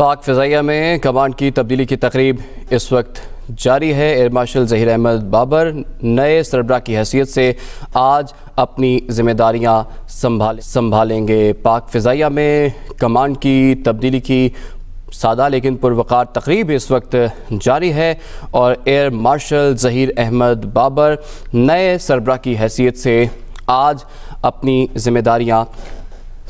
पाक फ़िज़ाइया में कमांड की तब्दीली की तकरीब इस वक्त जारी है। एयर मार्शल ज़हीर अहमद बाबर नए सरबराह की हैसियत से आज अपनी ज़िम्मेदारियाँ संभालेंगे। पाक फ़िज़ाइया में कमांड की तब्दीली की सादा लेकिन पुरवकार तकरीब इस वक्त जारी है और एयर मार्शल ज़हीर अहमद बाबर नए सरबराह की हैसियत से आज अपनी ज़िम्मेदारियाँ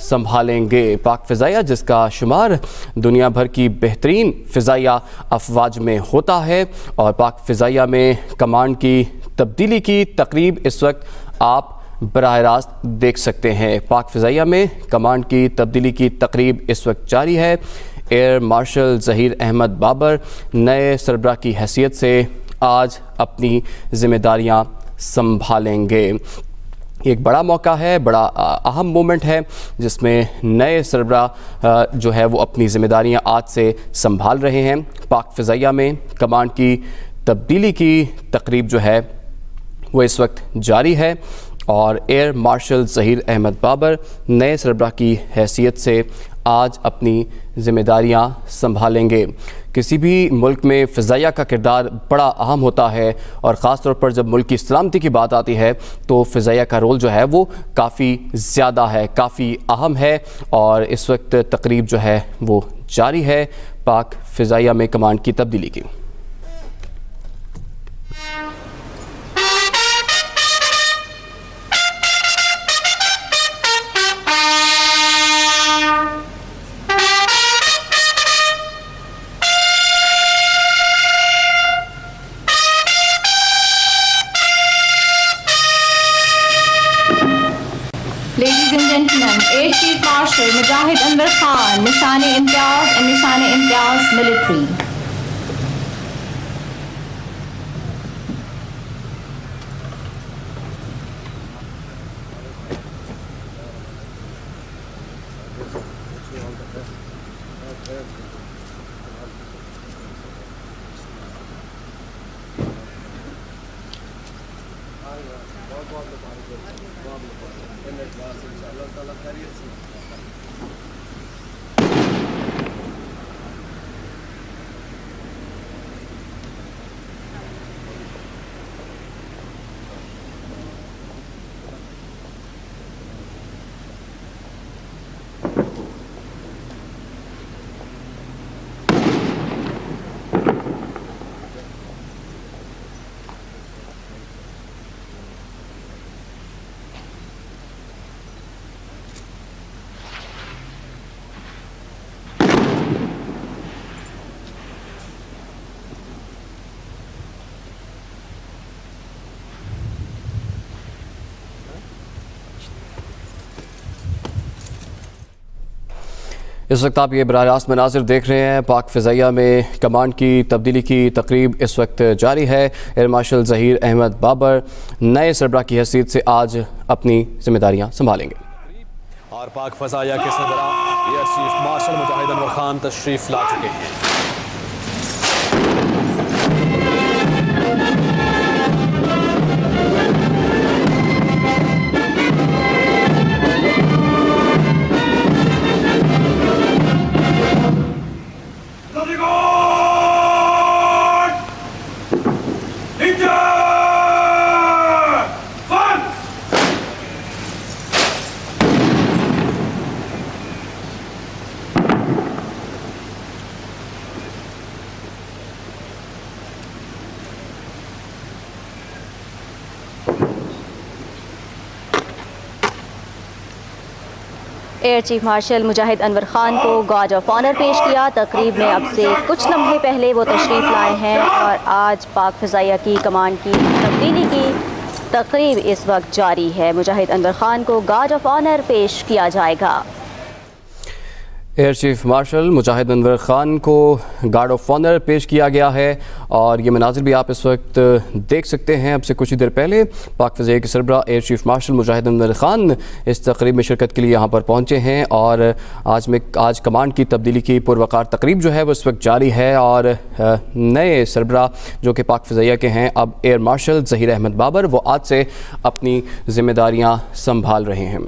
संभालेंगे। पाक फ़िज़ाइया जिसका शुमार दुनिया भर की बेहतरीन फ़िज़ाइया अफवाज में होता है और पाक फ़िज़ाइया में कमांड की तब्दीली की तकरीब इस वक्त आप बराह रास्त देख सकते हैं। पाक फ़िज़ाइया में कमांड की तब्दीली की तकरीब इस वक्त जारी है। एयर मार्शल ज़हीर अहमद बाबर नए सरबराह की हैसियत से आज अपनी ज़िम्मेदारियाँ संभालेंगे। एक बड़ा मौका है, बड़ा अहम मोमेंट है जिसमें नए सरबराह जो है वो अपनी ज़िम्मेदारियां आज से संभाल रहे हैं। पाक फ़िज़ाइया में कमांड की तब्दीली की तकरीब जो है वो इस वक्त जारी है और एयर मार्शल ज़हीर अहमद बाबर नए सरबराह की हैसियत से आज अपनी ज़िम्मेदारियां संभालेंगे। किसी भी मुल्क में फ़िज़ाइया का किरदार बड़ा अहम होता है और ख़ास तौर पर जब मुल्क की सलामती की बात आती है तो फ़िज़ाइया का रोल जो है वो काफ़ी ज़्यादा है, काफ़ी अहम है और इस वक्त तकरीब जो है वो जारी है पाक फ़िज़ाइया में कमांड की तब्दीली की। Ladies and gentlemen, Air Chief Marshal Mujahid Anwar Khan, Nishan-e-Imtiaz and Nishan-e-Imtiaz Military. इस वक्त आप ये बराह रास्त मनाज़िर देख रहे हैं। पाक फ़िज़ाइया में कमांड की तब्दीली की तकरीब इस वक्त जारी है। एयर मार्शल ज़हीर अहमद बाबर नए सरबराह की हैसियत से आज अपनी ज़िम्मेदारियाँ संभालेंगे और पाक फ़िज़ाइया के सरबराह एयर चीफ मार्शल मुजाहिद अनवर खान तशरीफ़ ला चुके हैं। एयर चीफ मार्शल मुजाहिद अनवर ख़ान को गार्ड ऑफ ऑनर पेश किया। तकरीब में अब से कुछ लम्हे पहले वो तशरीफ़ लाए हैं और आज पाक फ़िज़ाइया की कमांड की तब्दीली की तकरीब इस वक्त जारी है। मुजाहिद अनवर ख़ान को गार्ड ऑफ ऑनर पेश किया जाएगा। एयर चीफ मार्शल मुजाहिद अनवर ख़ान को गार्ड ऑफ ऑनर पेश किया गया है और ये मनाज़िर भी आप इस वक्त देख सकते हैं। अब से कुछ ही देर पहले पाक फ़िज़ाइया के सरबराह एयर चीफ मार्शल मुजाहिद अनवर ख़ान इस तकरीब में शिरकत के लिए यहाँ पर पहुँचे हैं और आज कमांड की तब्दीली की पुरवकार तकरीब जो है वो इस वक्त जारी है और नए सरबराह जो कि पाक फ़िज़ाइया के हैं अब एयर मार्शल ज़हीर अहमद बाबर वो आज से अपनी ज़िम्मेदारियाँ संभाल रहे हैं।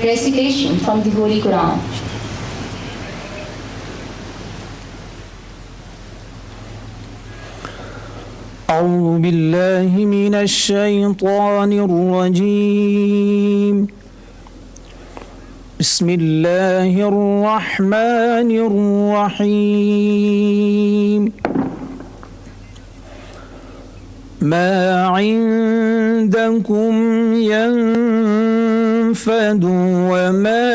Recitation from the Holy Quran. أعوذ بالله من الشيطان الرجيم. بسم الله الرحمن الرحيم. ما عندكم ينفد وما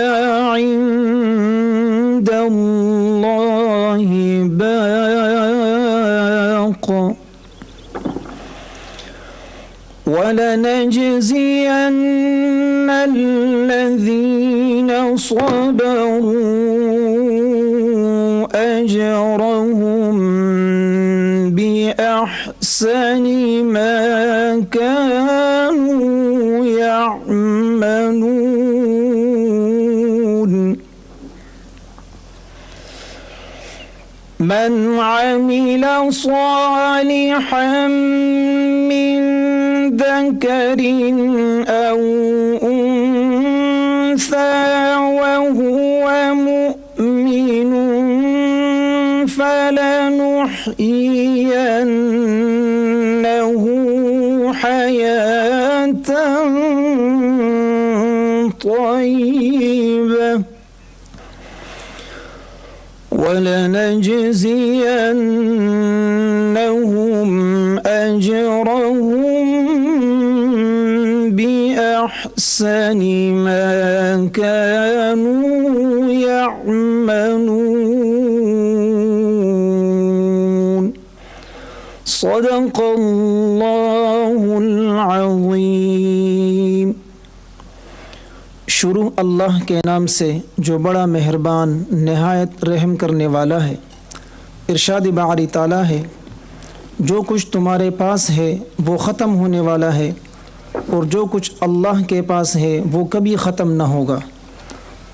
عند الله باق ولنجزين الذين صبروا أجرهم بأحسن ما كانوا يعملون. من عمل صالحا من ذكر أو أنثى وهو مؤمن فلنحيينه حياة طيبة ولنجزينهم أجرهم بأحسن ما كانوا يعملون. صدق الله العظيम. शुरू अल्लाह के नाम से जो बड़ा मेहरबान नहायत रहम करने वाला है। इरशाद बारी ताला है, जो कुछ तुम्हारे पास है वो ख़त्म होने वाला है और जो कुछ अल्लाह के पास है वो कभी ख़त्म न होगा।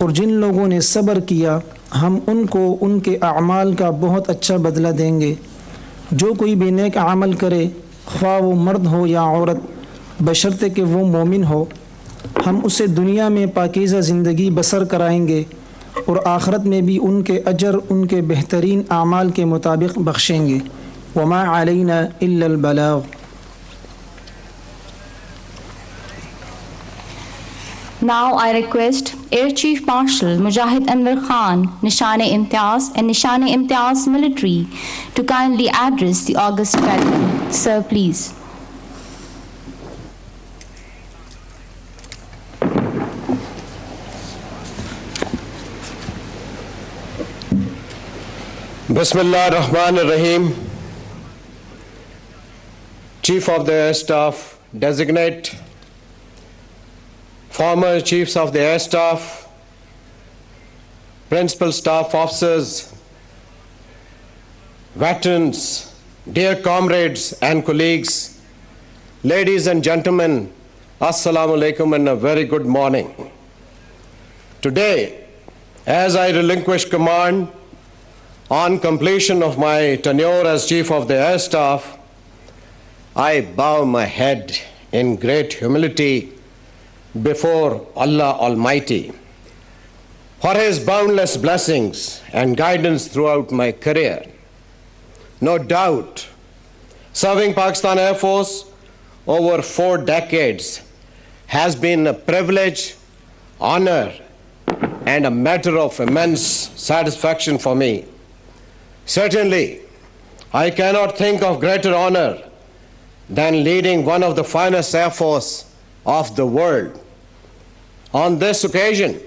और जिन लोगों ने सब्र किया हम उनको उनके अमाल का बहुत अच्छा बदला देंगे। जो कोई भी नेक अमल करे, ख्वाह वो मर्द हो या औरत, बशर्ते कि वो मोमिन हो, हम उसे दुनिया में पाकीज़ा ज़िंदगी बसर कराएंगे और आखिरत में भी उनके अजर उनके बेहतरीन आमाल के मुताबिक बख्शेंगे। वमा अलैना इल्लल बलाग। Now I request Air Chief Marshal Mujahid Anwar Khan, Nishan-e-Imtiaz and Nishan-e-Imtiaz Military to kindly address the august gathering. Sir, please. Bismillahir-Rahmanir-Rahim. Chief of the Air Staff Designate, former Chiefs of the Air Staff, Principal Staff Officers, veterans, dear comrades and colleagues, ladies and gentlemen, Assalamu alaikum and a very good morning. Today, as I relinquish command on completion of my tenure as Chief of the Air Staff, I bow my head in great humility before Allah Almighty for His boundless blessings and guidance throughout my career. No doubt, serving Pakistan Air Force over 4 decades has been a privilege, honor, and a matter of immense satisfaction for me. Certainly, I cannot think of greater honor than leading one of the finest air force of the world. On this occasion,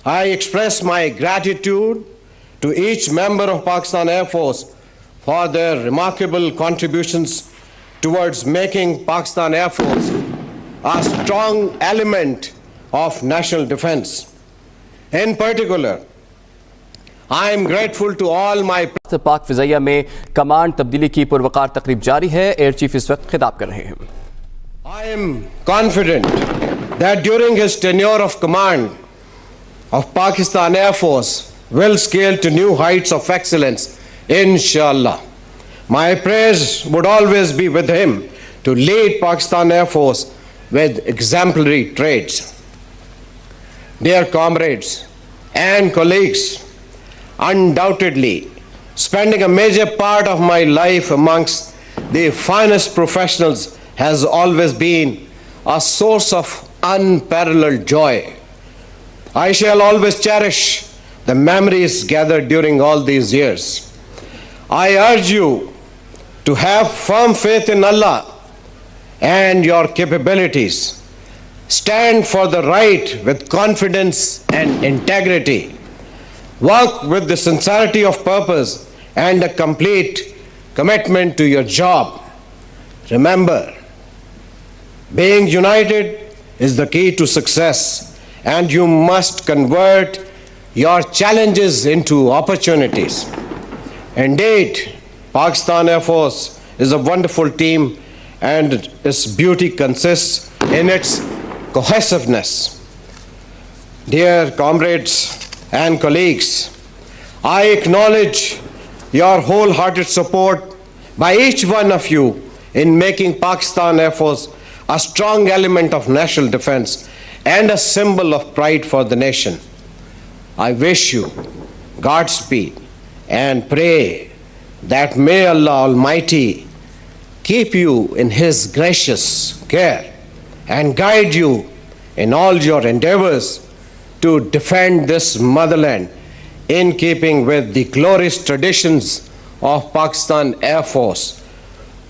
I express my gratitude to each member of Pakistan Air Force for their remarkable contributions towards making Pakistan Air Force a strong element of national defense. In particular, I am grateful to all my पाक फ़िज़ाइया में command तब्दीली की पुरवकार तकरीब जारी है। Air chief इस वक्त खिताब कर रहे हैं। I am confident that during his tenure of command of Pakistan Air Force will scale to new heights of excellence, inshallah. My prayers would always be with him to lead Pakistan Air Force with exemplary traits. dear comrades and colleagues, undoubtedly spending a major part of my life amongst the finest professionals has always been a source of unparalleled joy. I shall always cherish the memories gathered during all these years. I urge you to have firm faith in Allah and your capabilities. Stand for the right with confidence and integrity. Work with the sincerity of purpose and a complete commitment to your job. Remember, being united is the key to success, and you must convert your challenges into opportunities. Indeed, Pakistan Air Force is a wonderful team, and its beauty consists in its cohesiveness. Dear comrades and colleagues, I acknowledge your wholehearted support by each one of you in making Pakistan Air Force a strong element of national defense and a symbol of pride for the nation. I wish you Godspeed and pray that may Allah Almighty keep you in His gracious care and guide you in all your endeavors to defend this motherland in keeping with the glorious traditions of Pakistan Air Force.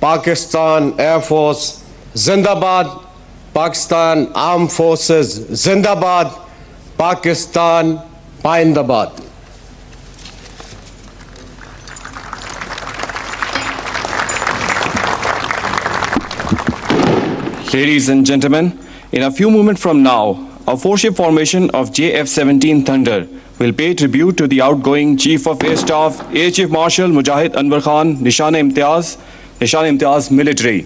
Pakistan Air Force Zindabad, Pakistan Armed Forces Zindabad, Pakistan Paindabad. Ladies and gentlemen, in a few moments from now, a four-ship formation of JF-17 Thunder will pay tribute to the outgoing Chief of Air Staff, Air Chief Marshal Mujahid Anwar Khan, Nishan-e-Imtiaz Military.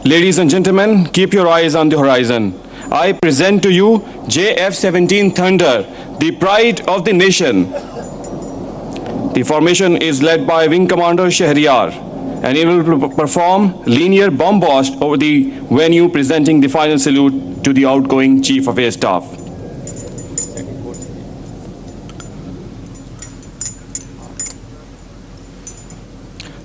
Ladies and gentlemen, keep your eyes on the horizon. I present to you JF-17 Thunder, the pride of the nation. The formation is led by Wing Commander Shahryar, and he will perform linear bomb blast over the venue, presenting the final salute to the outgoing Chief of Air Staff.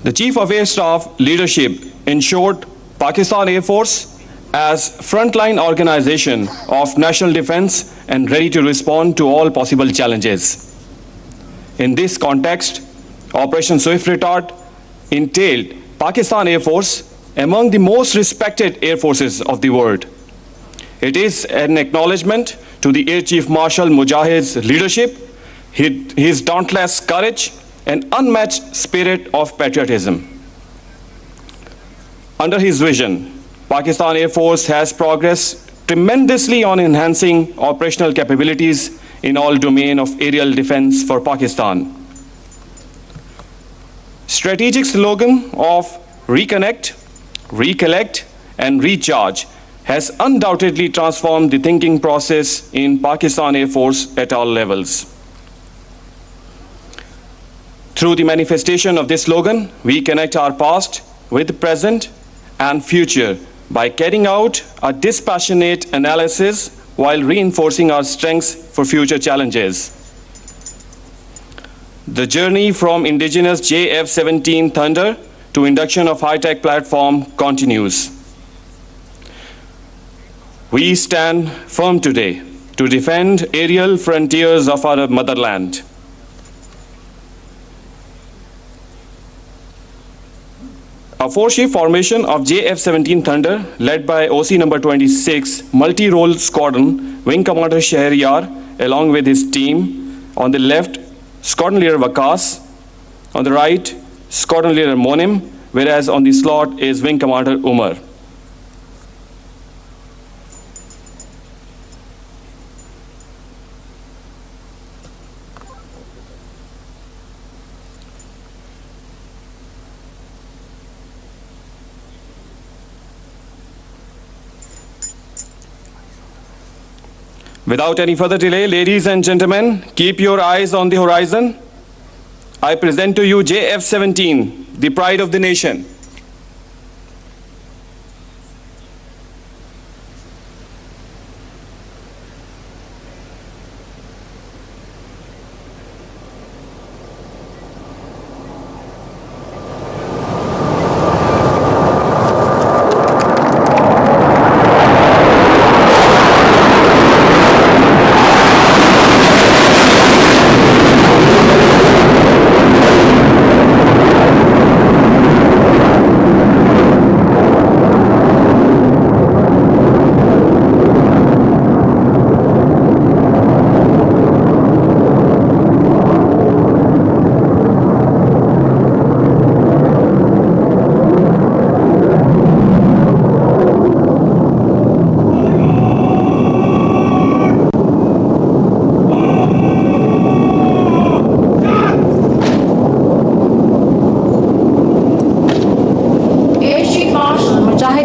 The Chief of Air Staff leadership ensured Pakistan Air Force as frontline organization of national defense and ready to respond to all possible challenges. In this context, Operation Swift Retard entailed Pakistan Air Force among the most respected air forces of the world. It is an acknowledgement to the Air Chief Marshal Mujahid's leadership, his dauntless courage, and unmatched spirit of patriotism. Under his vision, Pakistan Air Force has progressed tremendously on enhancing operational capabilities in all domains of aerial defense for Pakistan. Strategic slogan of reconnect, recollect, and recharge has undoubtedly transformed the thinking process in Pakistan Air Force at all levels. Through the manifestation of this slogan, we connect our past with the present and future by carrying out a dispassionate analysis while reinforcing our strengths for future challenges. The journey from indigenous JF-17 Thunder to induction of high-tech platform continues. We stand firm today to defend aerial frontiers of our motherland. A four-ship formation of JF-17 Thunder, led by OC number 26, multi-role squadron, Wing Commander Shahryar, along with his team. On the left, Squadron Leader Waqas. On the right, Squadron Leader Monim, whereas on the slot is Wing Commander Umar. Without any further delay, ladies and gentlemen, keep your eyes on the horizon. I present to you JF-17, the pride of the nation.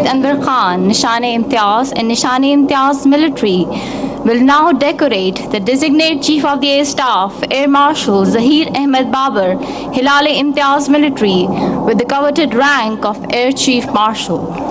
Anwar Khan, Nishan-e-Imtiaz and Nishan-e-Imtiaz Military will now decorate the designated Chief of the Air Staff, Air Marshal Zahir Ahmed Babar, Hilal-e-Imtiaz Military, with the coveted rank of Air Chief Marshal.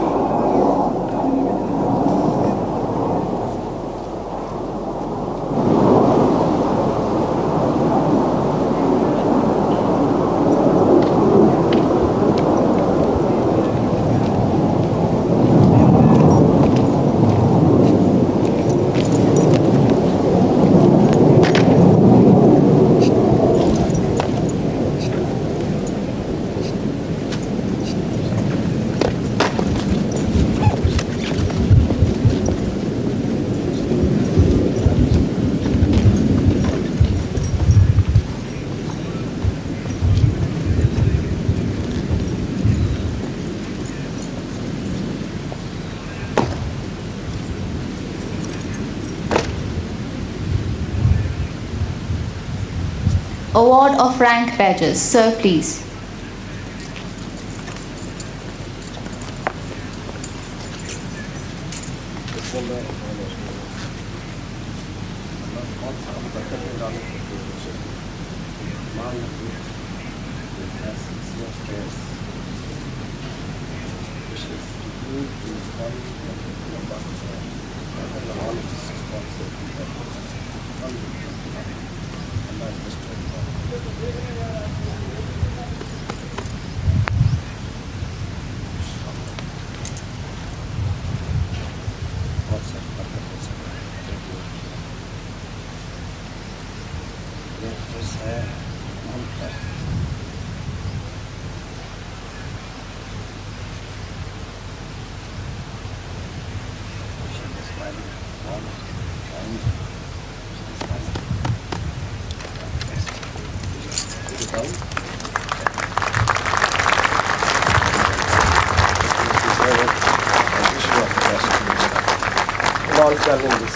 Award of rank badges. Sir, please. All challenges,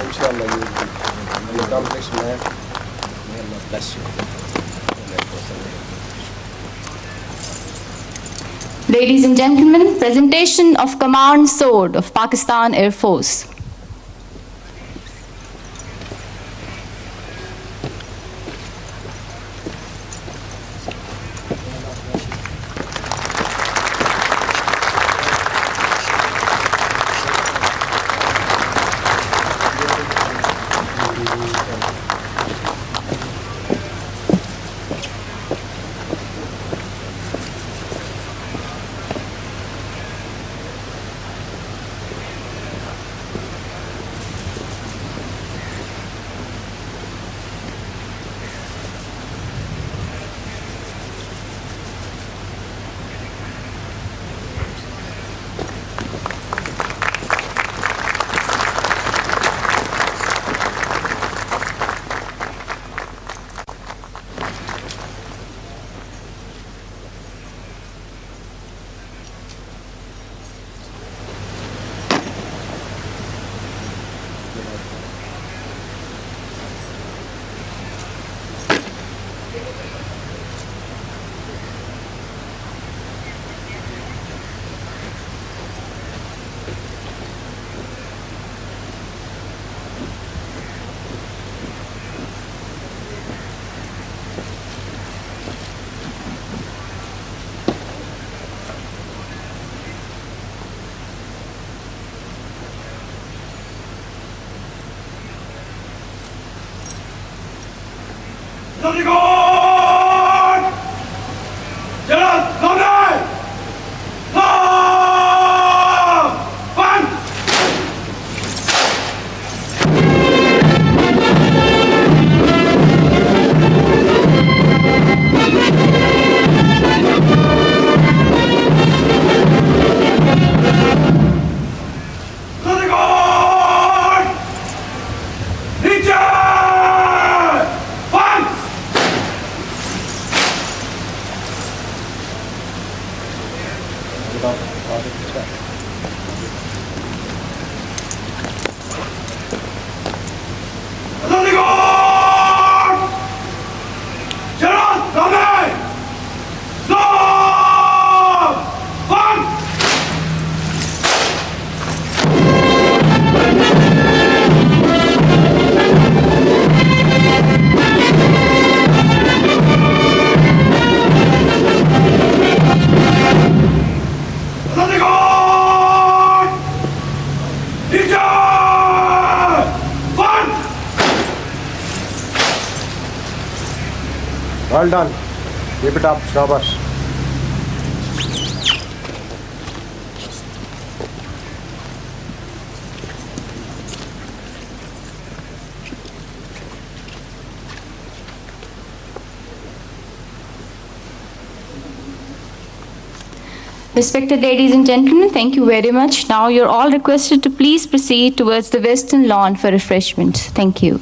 inshallah, you will be an accomplished man. May Allah bless you. Ladies and gentlemen, presentation of Command Sword of Pakistan Air Force. Well done, keep it up, शाबाश। Respected ladies and gentlemen, thank you very much. Now you're all requested to please proceed towards the western lawn for refreshment. Thank you.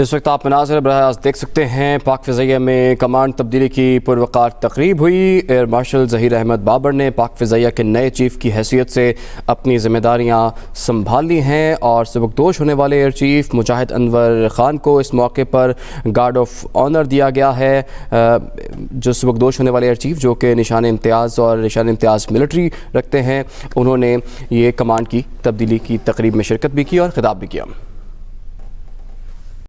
इस वक्त आप मनाज़िर बराह देख सकते हैं पाक फ़िज़ाइया में command तब्दीली की पुरवकार तकरीब हुई। एयर मार्शल ज़हीर अहमद बाबर ने पाक फ़िज़ाइया के नए चीफ़ की हैसियत से अपनी ज़िम्मेदारियाँ संभाल ली हैं और सबकदोश होने वाले एयर चीफ़ मुजाहिद अनवर ख़ान को इस मौके पर गार्ड ऑफ ऑनर दिया गया है। जो सबकदोश होने वाले एयर चीफ़ जो कि निशान इम्तियाज़ और निशान इम्तियाज़ मिलिट्री रखते हैं, उन्होंने ये कमांड की तब्दीली की तकरीब में शिरकत भी की और ख़िताब भी किया।